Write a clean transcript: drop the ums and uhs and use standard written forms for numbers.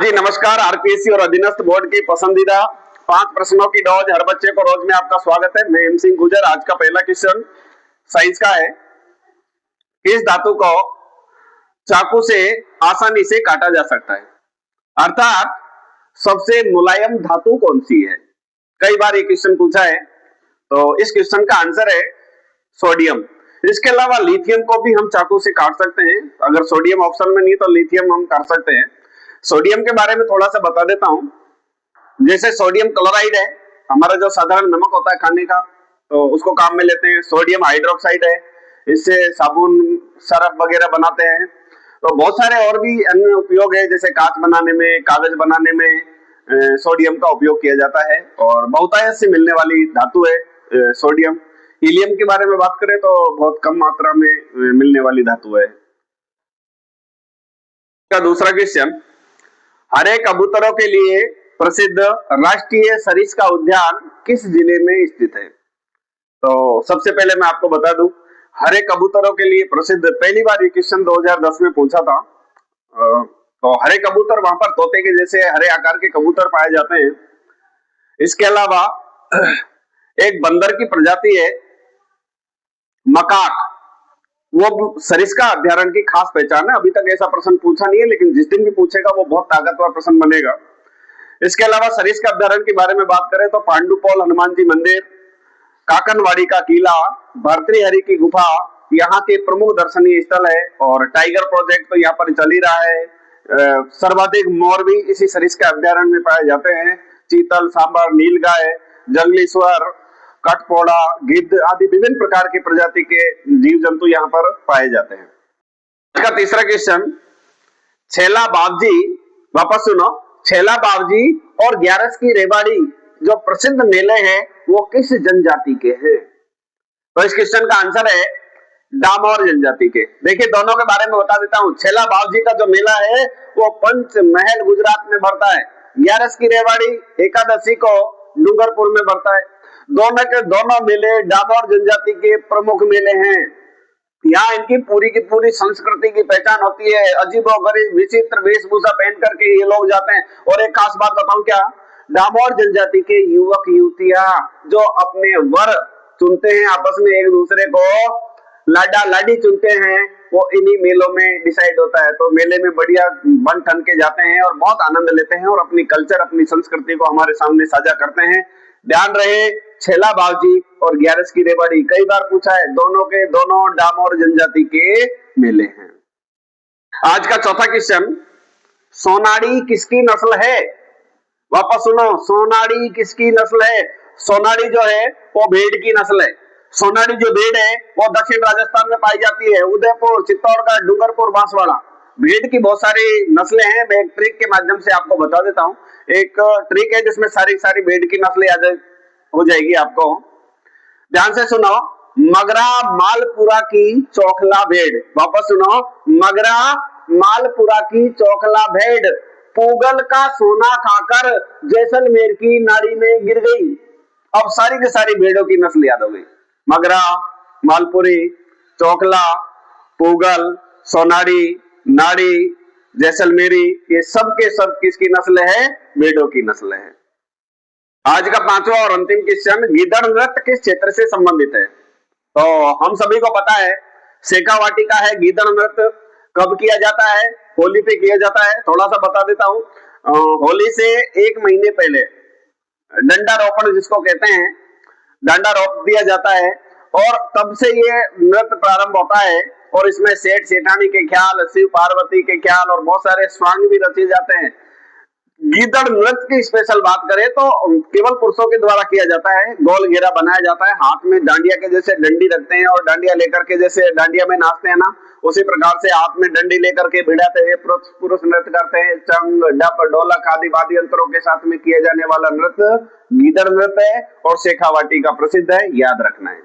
जी नमस्कार। आरपीएससी और अधीनस्थ बोर्ड की पसंदीदा 5 प्रश्नों की डॉज हर बच्चे को रोज में आपका स्वागत है। मैं एम सिंह गुजर। आज का पहला क्वेश्चन साइंस का है। किस धातु को चाकू से आसानी से काटा जा सकता है, अर्थात सबसे मुलायम धातु कौन सी है? कई बार ये क्वेश्चन पूछा है, तो इस क्वेश्चन का आंसर है सोडियम। इसके अलावा लिथियम को भी हम चाकू से काट सकते हैं। अगर सोडियम ऑप्शन में नहीं तो लिथियम हम काट सकते हैं। सोडियम के बारे में थोड़ा सा बता देता हूं। जैसे सोडियम क्लोराइड है, हमारा जो साधारण नमक होता है खाने का, तो उसको काम में लेते हैं। सोडियम हाइड्रोक्साइड है, इससे साबुन सरफ वगैरह बनाते हैं। तो बहुत सारे और भी अन्य उपयोग है, जैसे कांच बनाने में, कागज बनाने में सोडियम का उपयोग किया जाता है और बहुतायत से मिलने वाली धातु है सोडियम। हीलियम के बारे में बात करें तो बहुत कम मात्रा में मिलने वाली धातु है। का दूसरा क्वेश्चन, हरे कबूतरों के लिए प्रसिद्ध राष्ट्रीय सरिस्का उद्यान किस जिले में स्थित है? तो सबसे पहले मैं आपको बता दूं, हरे कबूतरों के लिए प्रसिद्ध, पहली बार ये क्वेश्चन 2010 में पूछा था। तो हरे कबूतर वहां पर तोते के जैसे हरे आकार के कबूतर पाए जाते हैं। इसके अलावा एक बंदर की प्रजाति है मकाक, वो सरिस्का अभ्यारण्य की खास पहचान है। अभी तक ऐसा प्रश्न पूछा नहीं है, लेकिन जिस दिन भी पूछेगा वो बहुत ताकतवर प्रश्न बनेगा। इसके अलावा सरिस्का अभ्यारण्य के बारे में बात करें तो पांडुपोल हनुमान जी मंदिर, काकनवाड़ी का किला, भर्तृहरि की गुफा यहाँ के प्रमुख दर्शनीय स्थल है। और टाइगर प्रोजेक्ट तो यहाँ पर चल ही रहा है। सर्वाधिक मोर भी इसी सरिस्का अभ्यारण्य में पाए जाते हैं। चीतल, सांबर, नीलगाय, जंगली सुअर, कटपोड़ा, गिद्ध आदि विभिन्न प्रकार की प्रजाति के जीव जंतु यहाँ पर पाए जाते हैं। इसका तीसरा क्वेश्चन, छेला बावजी, वापस सुनो, छेला बावजी और ग्यारस की रेवाड़ी जो प्रसिद्ध मेले हैं वो किस जनजाति के हैं? तो इस क्वेश्चन का आंसर है डामोर जनजाति के। देखिए दोनों के बारे में बता देता हूं। छेला बावजी का जो मेला है वो पंचमहल गुजरात में बढ़ता है। ग्यारस की रेवाड़ी एकादशी को डूंगरपुर में बढ़ता है। दोनों के दोनों मेले डामोर जनजाति के प्रमुख मेले हैं। यहाँ इनकी पूरी की पूरी संस्कृति की पहचान होती है। अजीबोगरीब विचित्र वेशभूषा पहन करके ये लोग जाते हैं। और एक खास बात बताऊं क्या, डामोर जनजाति के युवक युवतियां जो अपने वर चुनते हैं, आपस में एक दूसरे को लाडा लाडी चुनते हैं, वो इन्हीं मेलों में डिसाइड होता है। तो मेले में बढ़िया बन ठन के जाते हैं और बहुत आनंद लेते हैं और अपनी कल्चर, अपनी संस्कृति को हमारे सामने साझा करते हैं। ध्यान रहे, छेला बावजी और ग्यारस की रेवाड़ी कई बार पूछा है, दोनों के दोनों डामोर जनजाति के मेले हैं। आज का चौथा क्वेश्चन, सोनाड़ी किसकी नस्ल है? वापस सुनो, सोनाड़ी किसकी नस्ल है? सोनाड़ी जो है वो भेड़ की नस्ल है। सोनाड़ी जो भेड़ है वो दक्षिण राजस्थान में पाई जाती है। उदयपुर, चित्तौड़गढ़, डूंगरपुर, बांसवाड़ा, भेड़ की बहुत सारी नस्लें हैं। मैं एक ट्रिक के माध्यम से आपको बता देता हूँ। एक ट्रिक है जिसमें सारी भेड़ की नस्लें हो जाएगी आपको। ध्यान से सुनो, मगरा मालपुरा की चौखला भेड़। वापस सुनो, मगरा मालपुरा की चौखला भेड़ पूगल का सोना खाकर जैसलमेर की नाड़ी में गिर गई। अब सारी की सारी भेड़ों की नस्ल याद हो गई। मगरा, मालपुरी, चौखला, पूगल, सोनाड़ी, नाड़ी, जैसलमेरी, ये सब के सब किसकी नस्ल है? भेड़ों की नस्ल है। आज का पांचवा और अंतिम क्वेश्चन, गीदड़ नृत्य किस क्षेत्र से संबंधित है? तो हम सभी को पता है शेखावाटी है गीदड़ नृत्य। कब किया जाता है? होली पे किया जाता है। थोड़ा सा बता देता हूँ। होली से 1 महीने पहले डंडा रोपण जिसको कहते हैं, डंडा रोप दिया जाता है और तब से ये नृत्य प्रारंभ होता है। और इसमें सेठ सेठानी के ख्याल, शिव पार्वती के ख्याल और बहुत सारे स्वांग भी रचे जाते हैं। गीदड़ नृत्य की स्पेशल बात करें तो केवल पुरुषों के द्वारा किया जाता है। गोल घेरा बनाया जाता है, हाथ में डांडिया के जैसे डंडी रखते हैं और डांडिया लेकर के, जैसे डांडिया में नाचते हैं ना, उसी प्रकार से हाथ में डंडी लेकर के भिड़ाते हुए पुरुष नृत्य करते हैं। चंग, डप, ढोलक आदि वाद्य यंत्रों के साथ में किया जाने वाला नृत्य गीदड़ नृत्य है और शेखावाटी का प्रसिद्ध है, याद रखना है।